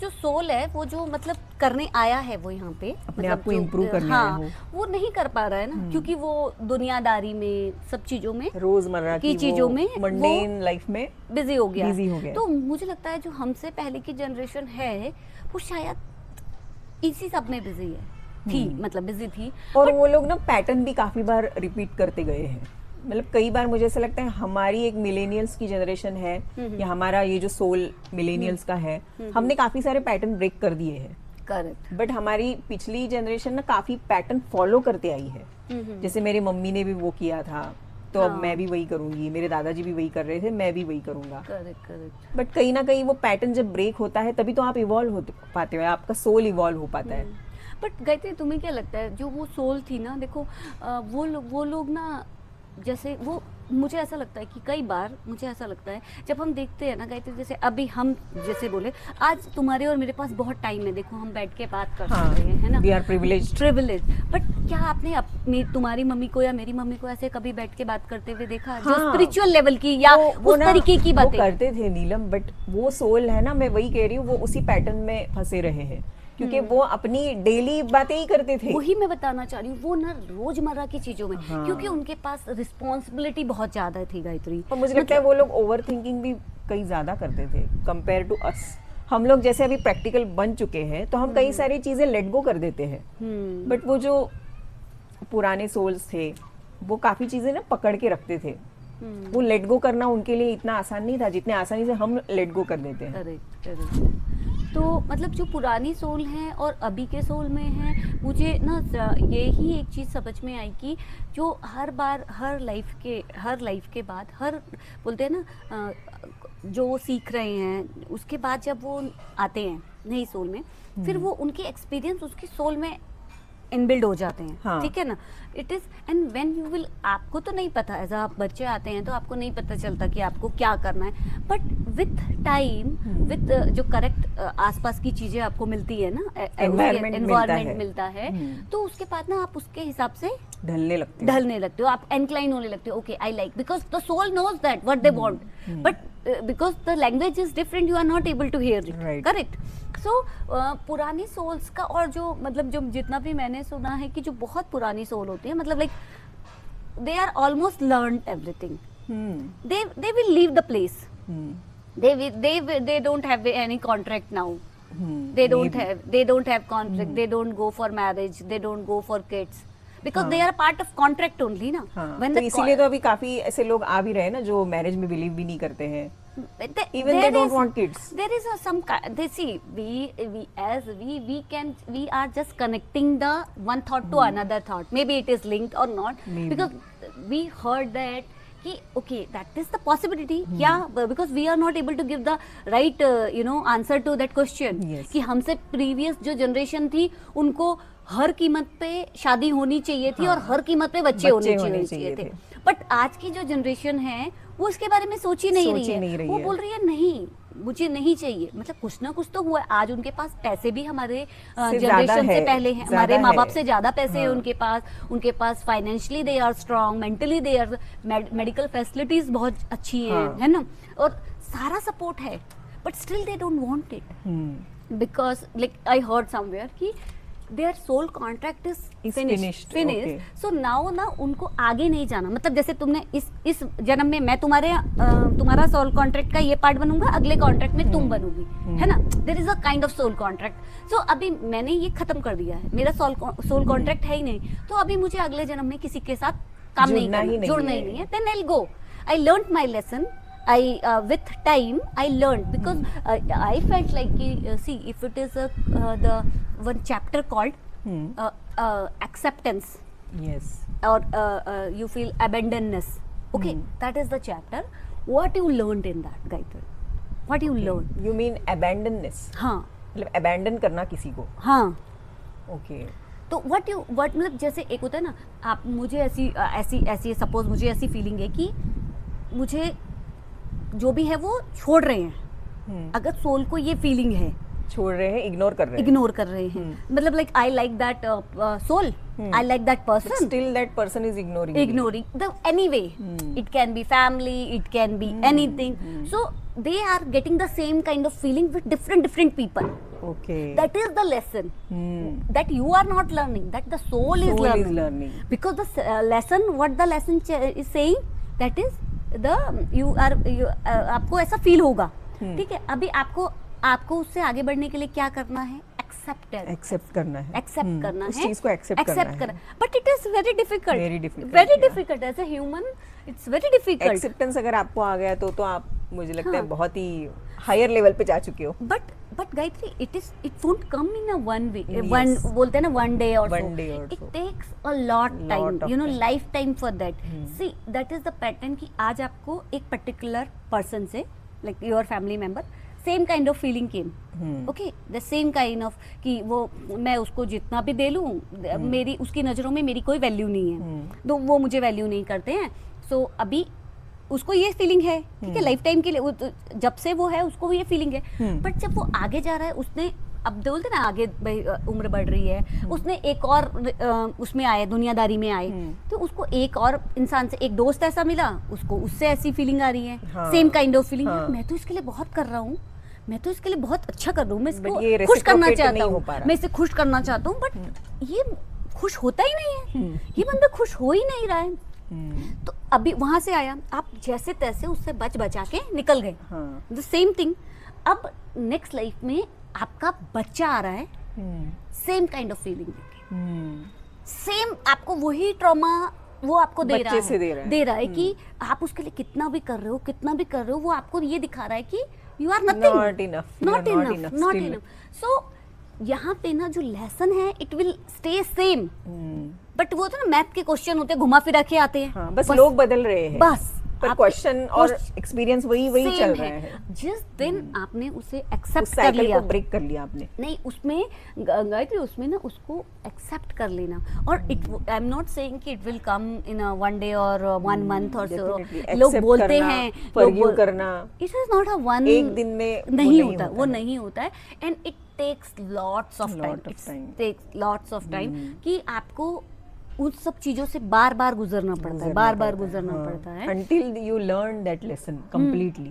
जो सोल है, वो जो मतलब करने आया है वो यहाँ पे अपने मतलब आप को इम्प्रूव करने आया हो, वो नहीं कर पा रहा है ना, क्योंकि वो दुनियादारी में सब चीजों में रोजमर्रा की चीजों में मंडेन लाइफ में बिजी हो गया। तो मुझे लगता है जो हमसे पहले की जनरेशन है वो शायद इसी सब में बिजी थी, मतलब बिजी थी। और वो लोग ना पैटर्न भी काफी बार रिपीट करते गए हैं। मतलब कई बार मुझे ऐसा लगता है हमारी एक मिलेनियल्स की जनरेशन है या हमारा ये जो सोल मिलेनियल्स का है, हमने काफी सारे पैटर्न ब्रेक कर दिए हैं। करेक्ट। बट हमारी पिछली जनरेशन ना काफी पैटर्न फॉलो करते आई है। जैसे मेरी मम्मी ने भी वो किया था, तो अब मैं भी वही करूंगी, मेरे दादाजी भी वही कर रहे थे, मैं भी वही करूंगा। करेक्ट। बट कहीं ना कहीं वो पैटर्न जब ब्रेक होता है तभी तो आप इवॉल्व हो पाते हो, आपका सोल इवॉल्व हो पाता है। बट गायत्री, तुम्हें क्या लगता है जो वो सोल थी ना, देखो वो लोग ना, जैसे वो मुझे ऐसा लगता है कि कई बार मुझे ऐसा लगता है जब हम देखते हैं ना गायत्री, जैसे अभी हम जैसे बोले आज तुम्हारे और मेरे पास बहुत टाइम है, देखो हम बैठ के बात कर सकते हैं, है ना, वी आर प्रिविलेज्ड। बट क्या आपने अपनी तुम्हारी मम्मी को या मेरी मम्मी को ऐसे कभी बैठ के बात करते हुए देखा, जो स्पिरिचुअल लेवल की या उस तरीके की बातें करते थे नीलम? बट वो सोल है ना, मैं वही कह रही हूँ, वो उसी पैटर्न में फंसे रहे हैं क्योंकि वो अपनी डेली बातें ही करते थे। वही मैं बताना चाह रही हूँ, वो ना रोजमर्रा की चीजों में, क्योंकि उनके पास रिस्पॉन्सिबिलिटी बहुत ज्यादा थी गायत्री। और मुझे लगता है वो लोग ओवर थिंकिंग भी कई ज्यादा करते थे कंपेयर टू अस। हम लोग जैसे अभी प्रैक्टिकल बन चुके हैं तो हम कई सारी चीजें लेट गो कर देते हैं, बट वो जो पुराने सोल्स थे वो काफी चीजें ना पकड़ के रखते थे। वो लेट गो करना उनके लिए इतना आसान नहीं था जितने आसानी से हम लेट गो कर देते हैं। करेक्ट। तो मतलब जो पुरानी सोल हैं और अभी के सोल में हैं, मुझे ना यही एक चीज़ समझ में आई कि जो हर बार हर लाइफ के बाद हर बोलते हैं ना, जो वो सीख रहे हैं उसके बाद जब वो आते हैं नई सोल में, फिर वो उनके एक्सपीरियंस उसकी सोल में इनबिल्ड हो जाते हैं। ठीक है ना, it is and when you will, आपको तो नहीं पता, एज आप बच्चे आते हैं तो आपको नहीं पता चलता कि आपको क्या करना है, बट विथ टाइम विथ जो करेक्ट आसपास की चीजें आपको मिलती है ना, एनवायरनमेंट मिलता है, तो उसके बाद ना आप उसके हिसाब से ढलने लगते हो, आप एनक्लाइन होने लगते हो। Okay, I like, because the soul knows that what they want, but because the language is different, you are not able to hear it. Correct. So पुरानी सोल्स का, और जो मतलब जो जितना भी मैंने सुना है कि जो बहुत पुरानी सोल होती है, मतलब like they are almost learn everything, they will leave the place, they don't have any contract now, they don't have contract, they don't go for marriage, they don't go for kids, because they are part of contract only na. तो इसीलिए तो अभी काफी ऐसे लोग आ भी रहे हैं ना जो मैरिज में बिलीव भी नहीं करते हैं, even they don't want kids. There is some, they see, we are just connecting the one thought to another thought, maybe it is linked or not, because we heard that कि okay, that is the possibility, yeah, because we are not able to give the right answer to that question. कि हमसे previous जो generation थी उनको हर कीमत पे शादी होनी चाहिए थी, और हर कीमत पे बच्चे होने चाहिए थे, बट आज की जो जनरेशन है वो इसके बारे में सोच ही नहीं रही है। वो बोल रही है नहीं, मुझे नहीं चाहिए, मतलब कुछ ना कुछ तो हुआ है। आज उनके पास पैसे भी हमारे जनरेशन से पहले हैं, हमारे माँ बाप से ज्यादा पैसे हैं उनके पास financially they are strong, mentally they are, medical facilities बहुत अच्छी है ना, और सारा सपोर्ट है, but still they don't want it, because like I heard somewhere कि their soul contract is finished. Okay. So now ना उनको आगे नहीं जाना, मतलब जैसे तुमने इस जन्म में मैं तुम्हारा सोल कॉन्ट्रैक्ट का ये पार्ट बनूंगा, अगले कॉन्ट्रैक्ट में तुम बनोगी, है ना, there is a kind of soul contract. So अभी मैंने ये खत्म कर दिया है, मेरा सोल कॉन्ट्रैक्ट है ही नहीं, तो अभी मुझे अगले जन्म में किसी के साथ काम नहीं करना, जुड़ना ही नहीं है, then I will go, I learn my lesson, with time I learned, because I felt like see, if it is the one chapter called acceptance, yes, or you feel abandonness, okay, that is the chapter. What you learned in that, Gayatri? What you learned? You mean abandonness? हाँ, मतलब abandon करना किसी को। हाँ, okay. तो what मतलब जैसे एक होता है ना, आप मुझे ऐसी सपोज मुझे ऐसी फीलिंग है कि मुझे जो भी है वो छोड़ रहे हैं, अगर सोल को ये फीलिंग है, छोड़ रहे हैं, इग्नोर कर रहे हैं, मतलब like I like that soul, I like that person, still that person is ignoring the anyway, it can be family, it can be anything, so they are getting the same kind of feeling with different people, Okay. That is the lesson that you are not learning, that the soul is Soul is learning. learning. Because the lesson, what the lesson is saying, that is the you are आपको ऐसा feel होगा, ठीक है. अभी आपको उससे आगे बढ़ने के लिए क्या करना है? एक्सेप्ट करना है, एक्सेप्ट करना उस है, चीज को एक्सेप्ट करना है. But it is very difficult, Very difficult, very yeah. Difficult as a human, it's very difficult. Acceptance अगर आपको आ गया तो आप मुझे लगता है हाँ. बहुत ही हायर लेवल पे जा चुके हो. But Gayatri, it won't come in a one week. Yes. One बोलते हैं ना one day or One so. day or It so. takes a lot time, of you know, time. lifetime for that. See, that is the pattern कि आज आपको एक particular person से, like your family member, same kind of feeling came. Okay, the same kind of कि वो मैं उसको जितना भी दे लूँ, मेरी उसकी नज़रों में मेरी कोई वैल्यू नहीं है, तो वो मुझे वैल्यू नहीं करते हैं. So अभी उसको ये फीलिंग है, ठीक है, लाइफ टाइम के लिए, जब से वो है उसको ये फीलिंग है. बट जब वो आगे जा रहा है, उसने अब बोलते ना आगे उम्र बढ़ रही है, उसने एक और उसमें आए, दुनियादारी में आए, तो उसको एक और इंसान से, एक दोस्त ऐसा मिला, उसको उससे ऐसी फीलिंग आ रही है, सेम काइंड ऑफ फीलिंग. मैं तो इसके लिए बहुत कर रहा हूँ, मैं तो इसके लिए बहुत अच्छा कर रहा हूँ, मैं इसको खुश करना चाहता हूँ, मैं इसे खुश करना चाहता हूँ, बट ये खुश होता ही नहीं है, ये बंदा खुश हो ही नहीं रहा है. तो अभी वहां से आया, आप जैसे तैसे उससे बचा के निकल गए. द सेम थिंग अब नेक्स्ट लाइफ में आपका बच्चा आ रहा है, same kind of feeling, same आपको वही ट्रॉमा वो आपको दे रहा है कि आप उसके लिए कितना भी कर रहे हो, वो आपको ये दिखा रहा है कि you are nothing, not enough. So यहाँ पे ना जो लेसन है, it will stay same. But वो तो ना मैथ के क्वेश्चन होते हैं, घुमा फिरा के आते हैं. हाँ, बस लोग बदल रहे हैं, बस पर क्वेश्चन और एक्सपीरियंस वही चल रहा है. जिस दिन आपने उसे एक्सेप्ट कर साइकिल लिया, को ब्रेक कर लिया आपने, नहीं उसमें गायत्री, उसमें ना उसको एक्सेप्ट कर लेना. और आई एम नॉट सेइंग कि it will come in one day और 1 month और सो. लोग बोलते हैं फॉरगिव करना, it is not a one, एक दिन में नहीं होता, वो नहीं होता है. And it takes lots of time, कि आपको उन सब चीजों से बार बार गुजरना पड़ता है, बार गुजरना पड़ता है, until you learn that lesson completely.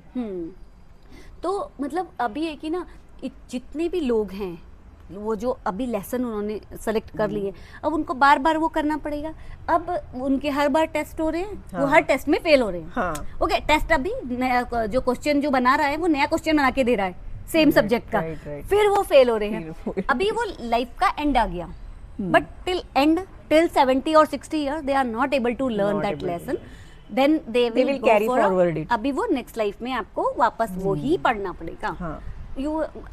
तो मतलब अभी है कि ना, जितने भी लोग हैं, वो जो अभी लेसन उन्होंने सेलेक्ट कर लिए, अब उनको बार बार वो करना पड़ेगा. अब उनके हर बार टेस्ट हो रहे हैं, वो हर टेस्ट में फेल हो रहे हैं. ओके, टेस्ट अभी नया जो क्वेश्चन जो बना रहा है, वो नया क्वेश्चन बना के दे रहा है सेम सब्जेक्ट का, फिर वो फेल हो रहे हैं. अभी वो लाइफ का एंड आ गया, but till 70 or 60 years they are not able to learn that lesson. Then they will carry forward it. अभी वो नेक्स्ट लाइफ में आपको वापस वो ही पढ़ना पड़ेगा.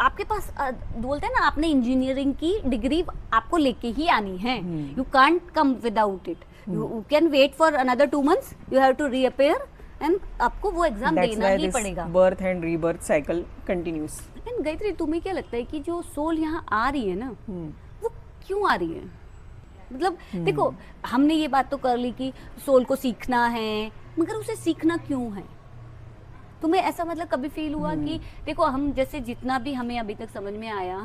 आपके पास बोलते हैं ना, आपने इंजीनियरिंग की डिग्री आपको लेके ही आनी है. You can't come without it. You can wait for another 2 months, you have to reappear, and आपको वो एग्जाम देना ही पड़ेगा. Birth and rebirth cycle continues. And Gayatri, तुम्हें क्या लगता है कि जो सोल यहाँ आ रही है ना, वो क्यों आ रही है? मतलब देखो, हमने ये बात तो कर ली कि सोल को सीखना है, मगर उसे सीखना क्यों है? तुम्हें ऐसा मतलब कभी फील हुआ कि देखो, हम जैसे जितना भी हमें अभी तक समझ में आया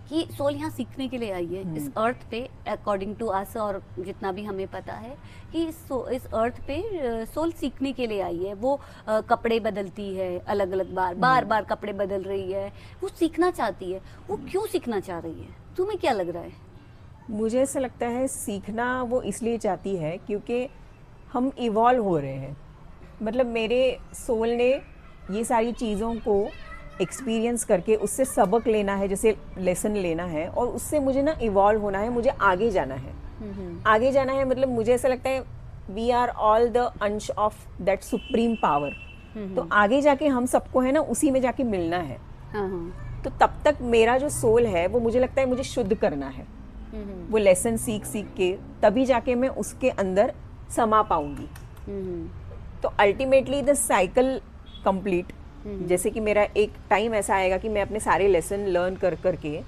कि सोल यहाँ सीखने के लिए आई है इस अर्थ पे, अकॉर्डिंग टू अस, और जितना भी हमें पता है कि इस अर्थ पे सोल सीखने के लिए आई है. वो कपड़े बदलती है, अलग अलग बार कपड़े बदल रही है, वो सीखना चाहती है. वो क्यों सीखना चाह रही है? तुम्हें क्या लग रहा है? मुझे ऐसा लगता है सीखना वो इसलिए चाहती है क्योंकि हम इवॉल्व हो रहे हैं. मतलब मेरे सोल ने ये सारी चीज़ों को एक्सपीरियंस करके उससे सबक लेना है, जैसे लेसन लेना है, और उससे मुझे ना इवॉल्व होना है, मुझे आगे जाना है. आगे जाना है मतलब मुझे ऐसा लगता है वी आर ऑल द अंश ऑफ दैट सुप्रीम पावर. तो आगे जाके हम सबको है ना उसी में जाके मिलना है. तो तब तक मेरा जो सोल है वो मुझे लगता है मुझे शुद्ध करना है. वो लेसन सीख के तभी जाके मैं उसके अंदर समा पाऊंगी. तो अल्टीमेटली द साइकिल कंप्लीट. जैसे कि मेरा एक टाइम ऐसा आएगा कि मैं अपने सारे लेसन लर्न कर करके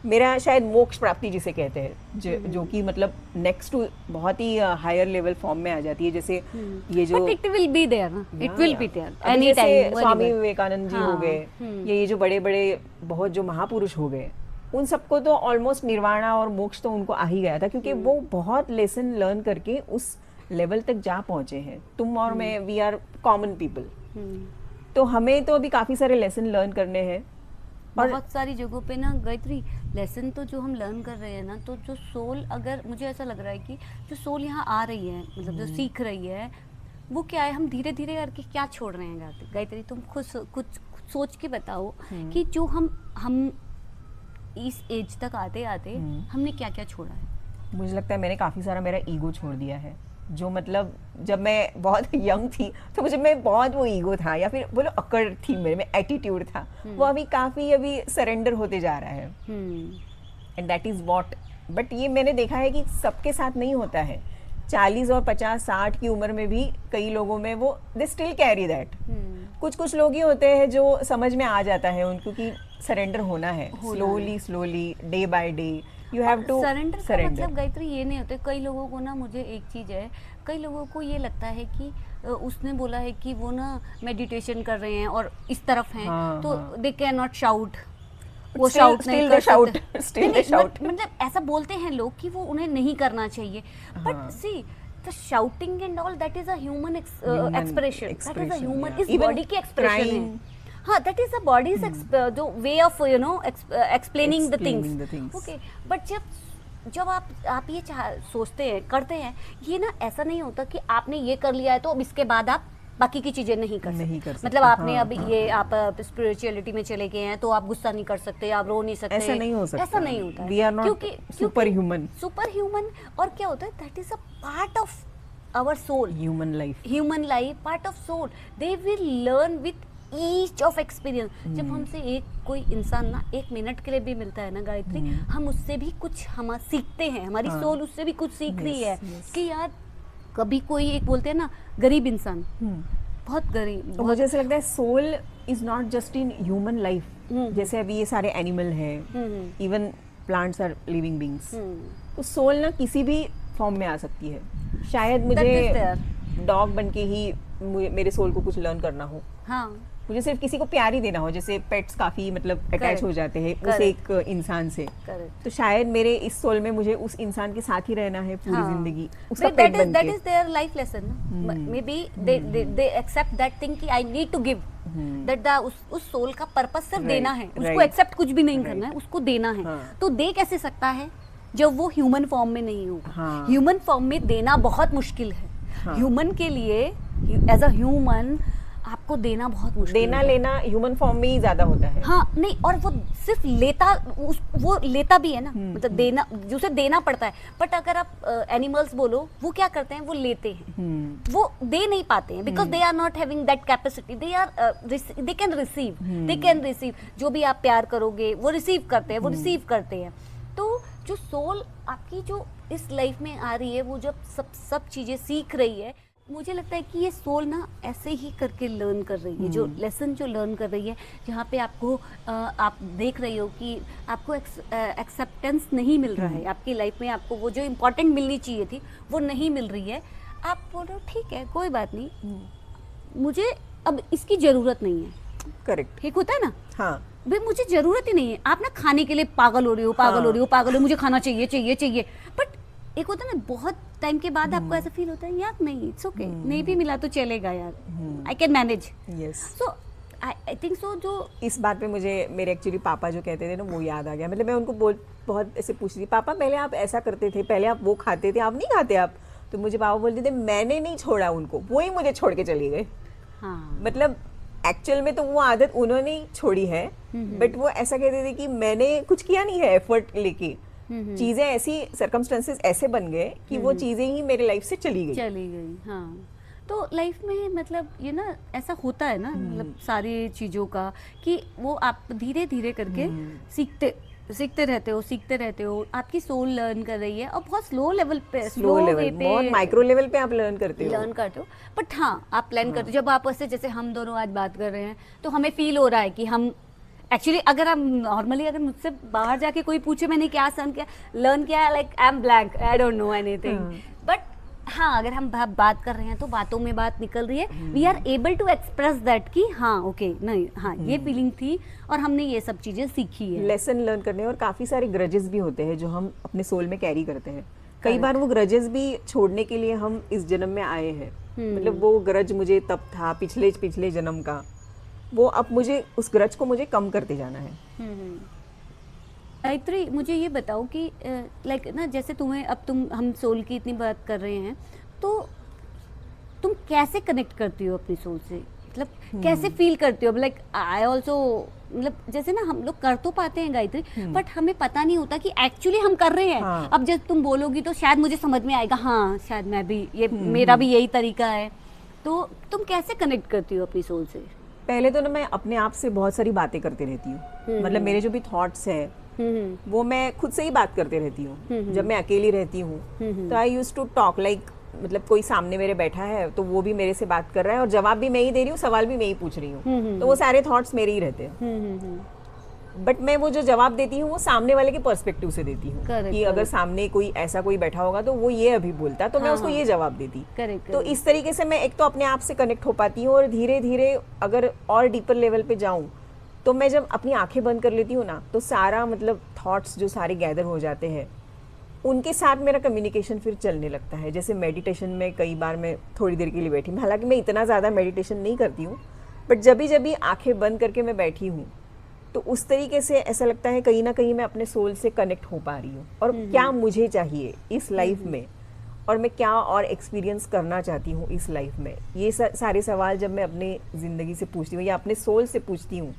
मेरा शायद मोक्ष प्राप्ति जिसे कहते हैं, जो कि मतलब नेक्स्ट टू बहुत ही हायर लेवल फॉर्म में आ जाती है. जैसे ये जो it will be there, it will be there any time. Swami Vivekananda ji हो गए, ये जो बड़े बड़े बहुत जो महापुरुष हो गए, उन सबको तो ऑलमोस्ट निर्वाणा और मोक्ष तो उनको आ ही गया था, क्योंकि वो बहुत लेसन लर्न करके उस लेवल तक जा पहुंचे हैं. तुम और मैं, वी आर कॉमन पीपल. तो हमें तो अभी काफी सारे लेसन लर्न करने हैं. बहुत सारी जगहों पे ना गायत्री लेसन तो जो हम लर्न कर रहे हैं ना, तो जो सोल, अगर मुझे ऐसा लग रहा है कि जो सोल यहाँ आ रही है, मतलब जो सीख रही है, वो क्या है, हम धीरे धीरे करके क्या छोड़ रहे हैं गायत्री, तुम खुद कुछ सोच के बताओ कि जो हम इस एज तक आते आते हमने क्या क्या छोड़ा है। मुझे लगता है मैंने काफ़ी सारा मेरा ईगो छोड़ दिया है। जो मतलब जब मैं बहुत यंग थी तो मुझे में बहुत वो ईगो था, या फिर बोलो अकड़ थी मेरे में, एटीट्यूड था, वो अभी काफ़ी अभी सरेंडर होते जा रहा है। And that is what. But ये मैंने देखा है कि सबके साथ नहीं होता है। 40 और 50 60 की उम्र में भी कई लोगों में वो दे स्टिल कैरी दैट। कुछ लोग ही होते हैं जो समझ में आ जाता है उनको कि सरेंडर होना है, slowly day by day you have to surrender. मतलब गायत्री ये नहीं होते, कई लोगों को ना, मुझे एक चीज़ है, कई लोगों को ये लगता है कि उसने बोला है कि वो ना मेडिटेशन कर रहे हैं और इस तरफ हैं, तो दे कैन नॉट शाउट, वो शाउट नहीं कर सकते। मतलब ऐसा बोलते हैं लोग कि वो उन्हें नहीं करना चाहिए, but see the shouting and all, that is a human expression, that is a human, is body की expression है। हाँ, that is the body's जो way of explaining the things। Okay, but जब आप ये सोचते हैं, करते हैं, ये ना ऐसा नहीं होता कि आपने ये कर लिया है तो अब इसके बाद आप बाकी की चीजें नहीं कर सकते। मतलब आपने अब ये आप स्पिरिचुअलिटी में चले गए हैं तो आप गुस्सा नहीं कर सकते, आप रो नहीं सकते, ऐसा नहीं हो सकता, ऐसा नहीं होता है। We are not super human. और क्या होता है, that is a part of our soul, human life, part of soul. They will learn with each of experience. जब हमसे एक कोई इंसान ना 1 मिनट के लिए भी मिलता है ना गायत्री, हम उससे भी कुछ हम सीखते हैं, हमारी सोल उससे भी कुछ सीख रही है कि यार कभी कोई एक बोलते हैं ना गरीब इंसान, बहुत गरीब, मुझे ऐसा लगता है soul is not just in human life. जैसे अभी ये सारे एनिमल हैं, even plants are living beings, तो सोल ना किसी भी फॉर्म में आ सकती है। शायद मुझे डॉग बन के ही मेरे सोल को कुछ लर्न करना हो, मुझे सिर्फ किसी को प्यार ही देना हो, जैसे पेट्स काफी मतलब अटैच हो जाते हैं उस एक इंसान से, तो शायद मेरे इस सोल में मुझे उस इंसान के साथ ही रहना है पूरी जिंदगी, उसका पेट बन के। That is their life lesson। Maybe they accept that thing कि I need to give, that उस सोल का पर्पस सिर्फ देना है, उसको एक्सेप्ट कुछ भी नहीं करना है, उसको देना है। तो दे कैसे सकता है जब वो ह्यूमन फॉर्म में नहीं होगा। ह्यूमन फॉर्म में देना बहुत मुश्किल है। ह्यूमन के लिए एज अ ह्यूमन आपको देना बहुत मुश्किल, देना लेना ह्यूमन फॉर्म में ही ज्यादा होता है। हाँ, नहीं, और वो सिर्फ लेता, वो लेता भी है ना, मतलब देना, उसे देना पड़ता है। बट अगर आप एनिमल्स बोलो, वो क्या करते हैं, वो लेते हैं, वो दे नहीं पाते हैं, because they are not having that capacity, they can receive जो भी आप प्यार करोगे वो रिसीव करते हैं, वो रिसीव करते हैं। तो जो सोल आपकी जो इस लाइफ में आ रही है, वो जब सब चीजें सीख रही है, मुझे लगता है कि ये सोल ना ऐसे ही करके लर्न कर रही है, जो लेसन जो लर्न कर रही है, जहाँ पे आपको आप देख रही हो कि आपको एक्सेप्टेंस नहीं मिल रहा है आपकी लाइफ में, आपको वो जो इम्पोर्टेंट मिलनी चाहिए थी वो नहीं मिल रही है। आप बोलो ठीक है, कोई बात नहीं, मुझे अब इसकी जरूरत नहीं है। करेक्ट, ठीक होता है ना। हाँ भाई, मुझे जरूरत ही नहीं है। आप ना खाने के लिए पागल हो रही हो, मुझे खाना चाहिए, बट एक होता है ना, बहुत टाइम के बाद आपको ऐसा फील होता है यार नहीं, इट्स ओके, नहीं भी मिला तो चलेगा यार, I can manage. So I think सो। जो इस बात पे मुझे मेरे एक्चुअली पापा जो कहते थे ना, वो याद आ गया। मतलब मैं उनको बहुत ऐसे पूछ रही थी, पापा पहले आप ऐसा करते थे, पहले आप वो खाते थे, आप नहीं खाते आप? तो मुझे पापा बोलते थे मैंने नहीं छोड़ा उनको, वो ही मुझे छोड़ के चली गए। मतलब एक्चुअल में तो वो आदत उन्होंने ही छोड़ी है, बट वो ऐसा कहते थे कि मैंने कुछ किया नहीं है एफर्ट लेके, चीजें ऐसी सर्कमस्टेंसेस ऐसे बन गए कि वो चीजें ही मेरे लाइफ से चली गई। हाँ, तो लाइफ में मतलब ये ना ऐसा होता है ना, मतलब सारी चीजों का, कि वो आप धीरे धीरे करके सीखते रहते हो। आपकी सोल लर्न कर रही है, और बहुत स्लो लेवल पे, बहुत माइक्रो लेवल पे आप लर्न करते हो। बट हाँ, आप प्लान करते हो। जब आप ऐसे, जैसे हम दोनों आज बात कर रहे हैं, तो हमें फील हो रहा है कि हम एक्चुअली, अगर हम नॉर्मली अगर मुझसे बाहर जाके कोई पूछे मैंने क्या लर्न किया, like I am blank, I don't know anything. But हाँ, अगर हम बात कर रहे हैं तो बातों में बात निकल रही है, we are able to express that कि हाँ ओके, नहीं हाँ ये फीलिंग थी और हमने ये सब चीजें सीखी है। लेसन लर्न करने, और काफी सारे ग्रजेस भी होते हैं जो हम अपने सोल में कैरी करते हैं। कई बार वो ग्रजेस भी छोड़ने के लिए हम इस जन्म में आए हैं। मतलब वो ग्रज मुझे तब था पिछले जन्म का, वो अब मुझे उस ग्रज को मुझे कम करते जाना है। गायत्री, मुझे ये बताओ कि लाइक ना, जैसे तुम्हें अब हम सोल की इतनी बात कर रहे हैं, तो तुम कैसे कनेक्ट करती हो अपनी सोल से? मतलब कैसे फील करती हो? लाइक आई ऑल्सो, मतलब जैसे ना हम लोग कर तो पाते हैं गायत्री, बट हमें पता नहीं होता कि एक्चुअली हम कर रहे हैं। हाँ। अब जब तुम बोलोगी तो शायद मुझे समझ में आएगा, हाँ शायद मैं भी, ये मेरा भी यही तरीका है। तो तुम कैसे कनेक्ट करती हो अपनी सोल से? पहले तो ना मैं अपने आप से बहुत सारी बातें करती रहती हूँ, मतलब मेरे जो भी थॉट्स है वो मैं खुद से ही बात करते रहती हूँ। जब मैं अकेली रहती हूँ तो आई यूज टू टॉक लाइक, मतलब कोई सामने मेरे बैठा है तो वो भी मेरे से बात कर रहा है और जवाब भी मैं ही दे रही हूँ, सवाल भी मैं ही पूछ रही हूँ, तो वो सारे थॉट्स मेरे ही रहते हैं। बट मैं वो जो जवाब देती हूँ वो सामने वाले के पर्सपेक्टिव से देती हूँ कि अगर सामने कोई ऐसा कोई बैठा होगा तो वो ये अभी बोलता, तो मैं उसको ये जवाब देती। तो इस तरीके से मैं एक तो अपने आप से कनेक्ट हो पाती हूँ, और धीरे धीरे अगर और डीपर लेवल पे जाऊँ तो मैं जब अपनी आंखें बंद कर लेती हूँ ना, तो सारा मतलब थॉट्स जो सारे गैदर हो जाते हैं, उनके साथ मेरा कम्युनिकेशन फिर चलने लगता है। जैसे मेडिटेशन में कई बार मैं थोड़ी देर के लिए बैठी, हालांकि मैं इतना ज़्यादा मेडिटेशन नहीं करती हूँ, बट जब भी आंखें बंद करके मैं बैठी हूँ तो उस तरीके से ऐसा लगता है कहीं ना कहीं मैं अपने सोल से कनेक्ट हो पा रही हूँ, और क्या मुझे चाहिए इस लाइफ में, और मैं क्या और एक्सपीरियंस करना चाहती हूँ इस लाइफ में। ये सारे सवाल जब मैं अपने ज़िंदगी से पूछती हूँ या अपने सोल से पूछती हूँ,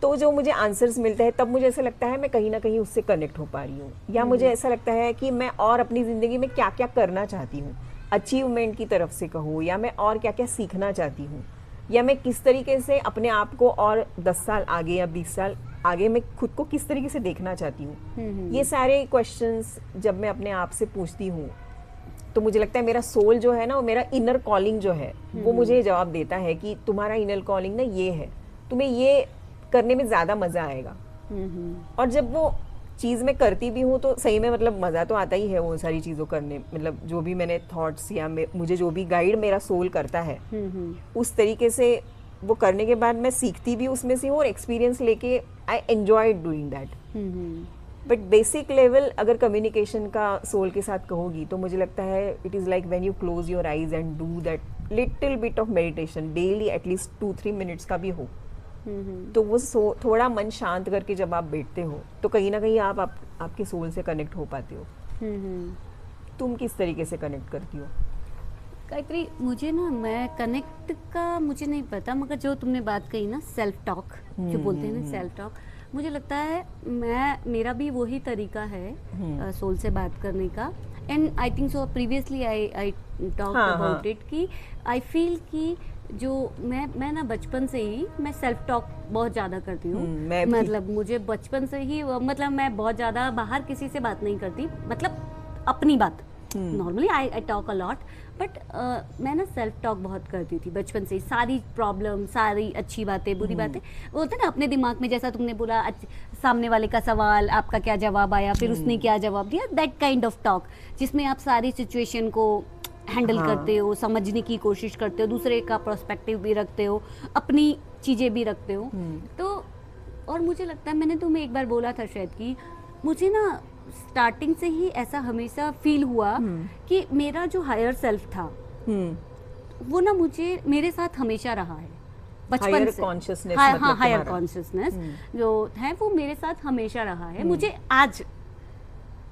तो जो मुझे आंसर्स मिलते हैं तब मुझे ऐसा लगता है मैं कहीं ना कहीं उससे कनेक्ट हो पा रही हूँ, या मुझे ऐसा लगता है कि मैं और अपनी ज़िंदगी में क्या क्या करना चाहती हूँ, अचीवमेंट की तरफ से कहो, या मैं और क्या क्या सीखना चाहती हूँ, या मैं किस तरीके से अपने आप को और 10 साल आगे या 20 साल आगे मैं खुद को किस तरीके से देखना चाहती हूँ। ये सारे क्वेश्चंस जब मैं अपने आप से पूछती हूँ तो मुझे लगता है मेरा सोल जो है ना, वो मेरा इनर कॉलिंग जो है वो मुझे जवाब देता है कि तुम्हारा इनर कॉलिंग ना ये है, तुम्हें ये करने में ज़्यादा मज़ा आएगा। और जब वो चीज़ मैं करती भी हूँ तो सही में मतलब मज़ा तो आता ही है वो सारी चीज़ों करने, मतलब जो भी मैंने थॉट्स या मुझे जो भी गाइड मेरा सोल करता है उस तरीके से वो करने के बाद मैं सीखती भी उसमें से हूँ, और एक्सपीरियंस लेके I enjoy doing that. But basic level अगर कम्युनिकेशन का सोल के साथ कहोगी तो मुझे लगता है it is like when you close your eyes and do that little bit of meditation daily, at least 2-3 minutes का भी हो, तो वो थोड़ा मन शांत करके जब आप बैठते हो तो कहीं ना कहीं आपके सोल से कनेक्ट हो पाते हो। तुम किस तरीके से कनेक्ट करती हो? गायत्री, मुझे ना, मैं कनेक्ट का मुझे नहीं पता, मगर जो तुमने बात कही ना, सेल्फ टॉक जो बोलते हैं ना, सेल्फ टॉक, मुझे लगता है मेरा भी वही तरीका है सोल से बात करने का। And I think so previously I talk about it कि आई फील कि जो मैं ना बचपन से ही मैं सेल्फ टॉक बहुत ज़्यादा करती हूँ। मतलब मुझे बचपन से ही, मतलब मैं बहुत ज़्यादा बाहर किसी से बात नहीं करती, मतलब अपनी बात normally I talk a lot, but मैं ना सेल्फ टॉक बहुत करती थी बचपन से ही। सारी प्रॉब्लम, सारी अच्छी बातें, बुरी बातें, वो होता है ना अपने दिमाग में, जैसा तुमने बोला सामने वाले का सवाल, आपका क्या जवाब आया, फिर उसने क्या जवाब दिया, दैट काइंड ऑफ टॉक, जिसमें आप सारी सिचुएशन को हैंडल करते हो, समझने की कोशिश करते हो, दूसरे का पर्सपेक्टिव भी रखते हो, अपनी चीज़ें भी रखते हो। तो और मुझे लगता है मैंने तुम्हें एक बार बोला था शायद कि मुझे ना स्टार्टिंग से ही ऐसा हमेशा फील हुआ कि मेरा जो हायर सेल्फ था वो ना मेरे साथ हमेशा रहा है बचपन से। हायर कॉन्शियसनेस जो है वो मेरे साथ हमेशा रहा है। मुझे आज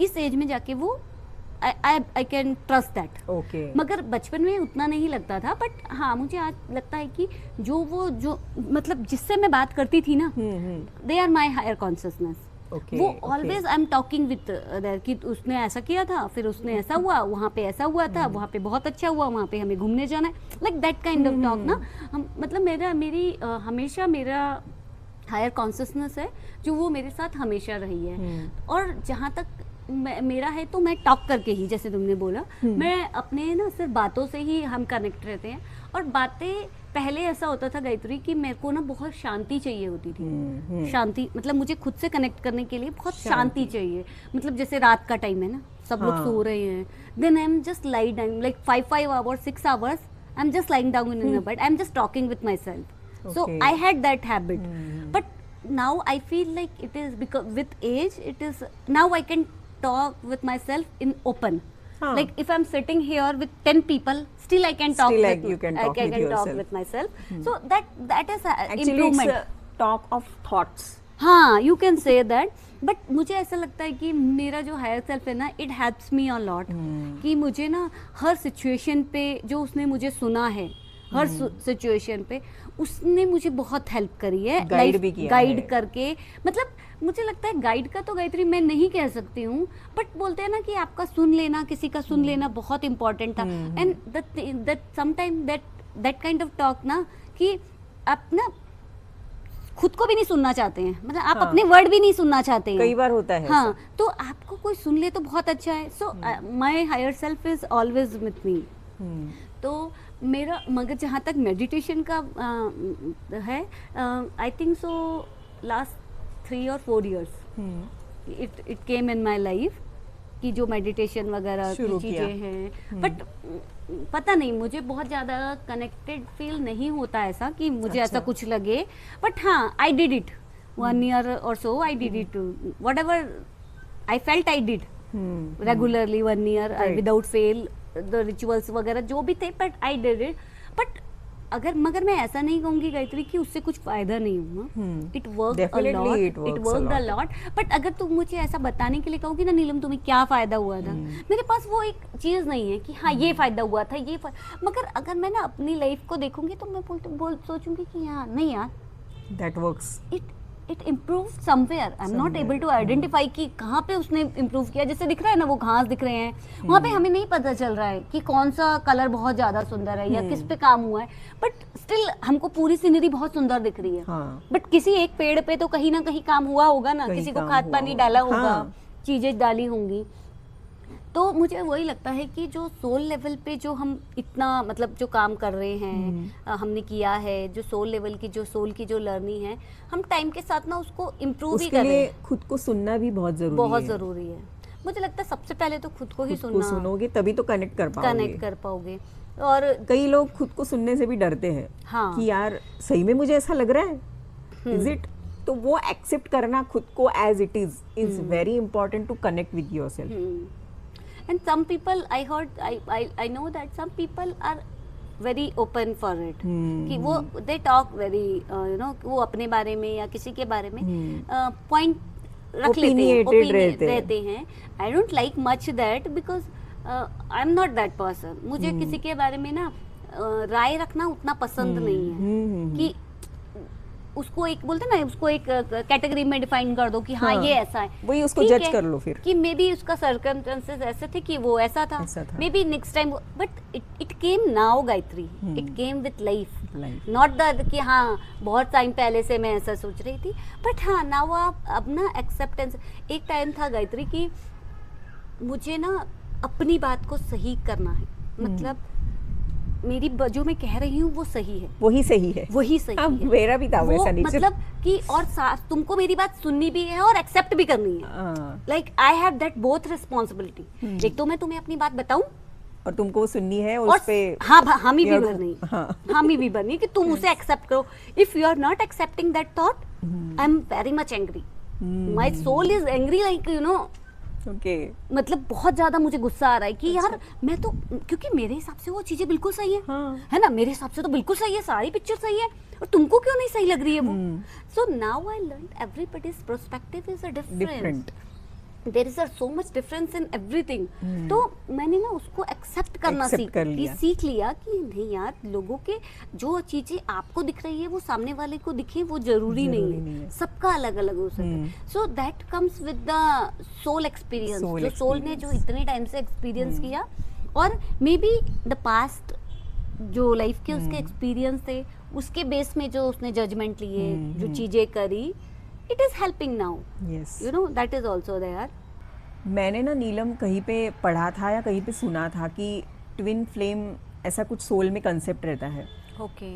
इस एज में जाके वो आई कैन ट्रस्ट दैट। मगर बचपन में उतना नहीं लगता था, बट हाँ मुझे आज लगता है कि जो मतलब जिससे मैं बात करती थी ना, they are my higher consciousness. वो always I am talking with their कि उसने ऐसा किया था, फिर उसने ऐसा हुआ, वहाँ पे ऐसा हुआ था, वहाँ पे बहुत अच्छा हुआ, वहाँ पे हमें घूमने जाना है, like that kind of talk ना। मतलब हमेशा मेरा हायर कॉन्शियसनेस है जो वो मेरे साथ हमेशा रही है। और जहाँ तक मेरा है तो मैं टॉक करके ही, जैसे तुमने बोला, मैं अपने ना सिर्फ बातों से ही हम कनेक्ट रहते हैं। और बातें पहले ऐसा होता था गायत्री कि मेरे को ना बहुत शांति चाहिए होती थी। शांति मतलब मुझे खुद से कनेक्ट करने के लिए बहुत शांति चाहिए। मतलब जैसे रात का टाइम है ना, सब लोग सो रहे हैं, then I am just lie down like 5 hours 6 hours I am just lying down in the bed, I am just talking with my self. So I had that habit, but now I feel like it is because with age it is now I can talk with myself in open, हाँ. Like if I'm sitting here with 10 people, still I can talk Still, with like, you can I talk can with talk yourself. with myself. So that is Actually, improvement. it's a talk of thoughts. हाँ, you can say that. But मुझे ऐसा लगता है कि मेरा जो higher self है ना, it helps me a lot, कि मुझे ना हर सिचुएशन पे जो उसने मुझे सुना है, हर सिचुएशन पे उसने मुझे बहुत हेल्प करी है, गाइड भी किया गाइड है। करके मतलब मुझे लगता है गाइड का तो गायत्री मैं नहीं कह सकती हूँ, बट बोलते हैं ना कि आपका सुन लेना, किसी का सुन लेना बहुत इंपॉर्टेंट था। And that sometime that kind of talk ना, कि आप ना खुद को भी नहीं सुनना चाहते हैं, मतलब आप हाँ. अपने वर्ड भी नहीं सुनना चाहते हैं, कई बार होता है हाँ, ऐसा। तो आपको कोई सुन ले तो बहुत अच्छा है। So my higher self is always with me. तो मेरा मगर जहाँ तक मेडिटेशन का है, I think so last 3 or 4 years it came in my life, कि जो मेडिटेशन वगैरह की शुरू किया। चीज़ें हैं। बट पता नहीं, मुझे बहुत ज़्यादा कनेक्टेड फील नहीं होता ऐसा कि मुझे ऐसा कुछ लगे। बट हाँ, I did it 1 year or so, I did it whatever I felt I did regularly 1 year Right. without fail, the rituals वगैरह जो भी थे, but I did it. But मगर मैं ऐसा नहीं कहूँगी गायत्री कि उससे कुछ फायदा नहीं हुआ। It work Definitely it works a work a lot. Lot. But अगर तुम मुझे ऐसा बताने के लिए कहोगी ना, नीलम तुम्हें क्या फायदा हुआ था, मेरे पास वो एक चीज नहीं है कि हाँ ये फायदा हुआ था, मगर अगर मैं ना अपनी लाइफ को देखूंगी तो मैं सोचूंगी कि हाँ नहीं यार, That works. It improve somewhere. I am not able to identify कि कहाँ पे उसने इम्प्रूव किया। जैसे दिख रहा है ना वो घास दिख रहे हैं, वहाँ पे हमें नहीं पता चल रहा है कि कौन सा कलर बहुत ज्यादा सुंदर है या किस पे काम हुआ है, बट स्टिल हमको पूरी सीनरी बहुत सुंदर दिख रही है। हाँ. बट किसी एक पेड़ पे तो कहीं ना कहीं काम हुआ होगा ना, कहीं किसी को काम खाद हुआ पानी होगा। डाला होगा, हाँ. चीजें डाली होंगी। तो मुझे वही लगता है कि जो सोल लेवल पे जो हम इतना मतलब जो काम कर रहे हैं, हमने किया है, जो सोल लेवल की जो सोल की जो लर्निंग है, हम टाइम के साथ ना उसको इम्प्रूव ही उसके करें। लिए खुद को सुनना भी बहुत जरूरी बहुत है। जरूरी है। मुझे लगता है सबसे पहले तो खुद को ही खुद को सुनना, सुनोगे तभी तो कनेक्ट कर पाओगे। कनेक्ट कर पाओगे। और कई लोग खुद को सुनने से भी डरते हैं हाँ। कि यार सही में मुझे ऐसा लग रहा है, इज इट? तो वो एक्सेप्ट करना खुद को as it is very important to connect with yourself. and some people I heard I know that some people are very open for it, कि वो they talk very वो अपने बारे में या किसी के बारे में पॉइंट रख लेते हैं, Opinionated रहते हैं। I don't like much that because I'm not that person. मुझे किसी के बारे में ना राय रखना उतना पसंद नहीं है, कि उसको एक बोलते ना, उसको एक कैटेगरी में डिफाइन कर दो कि हाँ ये ऐसा है, वही उसको ठीक जज है, कर लो फिर। कि मे बी उसका सर्कमस्टेंसेस ऐसे थे कि वो ऐसा था, may be next time, but it came now Gayatri, it came with life, not that कि हाँ बहुत टाइम पहले से मैं ऐसा सोच रही थी, बट हाँ नाउ आप अब ना एक्सेप्टेंस। एक टाइम था गायत्री कि मुझे ना अपनी बात को सही करना है, मतलब मेरी जो मैं कह रही हूँ वो सही है, वही सही है, वही सही हाँ, है। मेरा भी था वो वैसा नेचर। मतलब कि और तुमको मेरी बात सुननी भी है और एक्सेप्ट भी करनी है। Like I have that both responsibility. एक तो मैं तुम्हें अपनी बात बताऊं और तुमको वो सुननी है और और उस पे हामी भी your- भरनी, हाँ। हामी भी भरनी कि तुम उसे एक्सेप्ट करो। If you are not accepting that thought, I am very much angry, my soul is angry, like okay. मतलब बहुत ज्यादा मुझे गुस्सा आ रहा है कि यार मैं तो, क्योंकि मेरे हिसाब से वो चीजें बिल्कुल सही है, हाँ। है ना, मेरे हिसाब से तो बिल्कुल सही है, सारी पिक्चर सही है, और तुमको क्यों नहीं सही लग रही है वो। So now I learn everybody's perspective is a different, there is so much difference in everything. तो मैंने ना उसको एक्सेप्ट करना सीख लिया कि नहीं यार, लोगों के जो चीजें आपको दिख रही है वो सामने वाले को दिखे वो जरूरी नहीं है, सबका अलग अलग हो सकता है। So that comes with the soul experience, जो सोल ने जो इतने टाइम से एक्सपीरियंस किया, और मे बी द पास्ट जो लाइफ के उसके एक्सपीरियंस थे, उसके बेस में जो उसने जजमेंट लिए, जो चीजें करी, it is helping now. Yes. You know, that is also there. मैंने ना नीलम कहीं पे पढ़ा था या कहीं पे सुना था कि ट्विन फ्लेम ऐसा कुछ सोल में कंसेप्ट रहता है। Okay.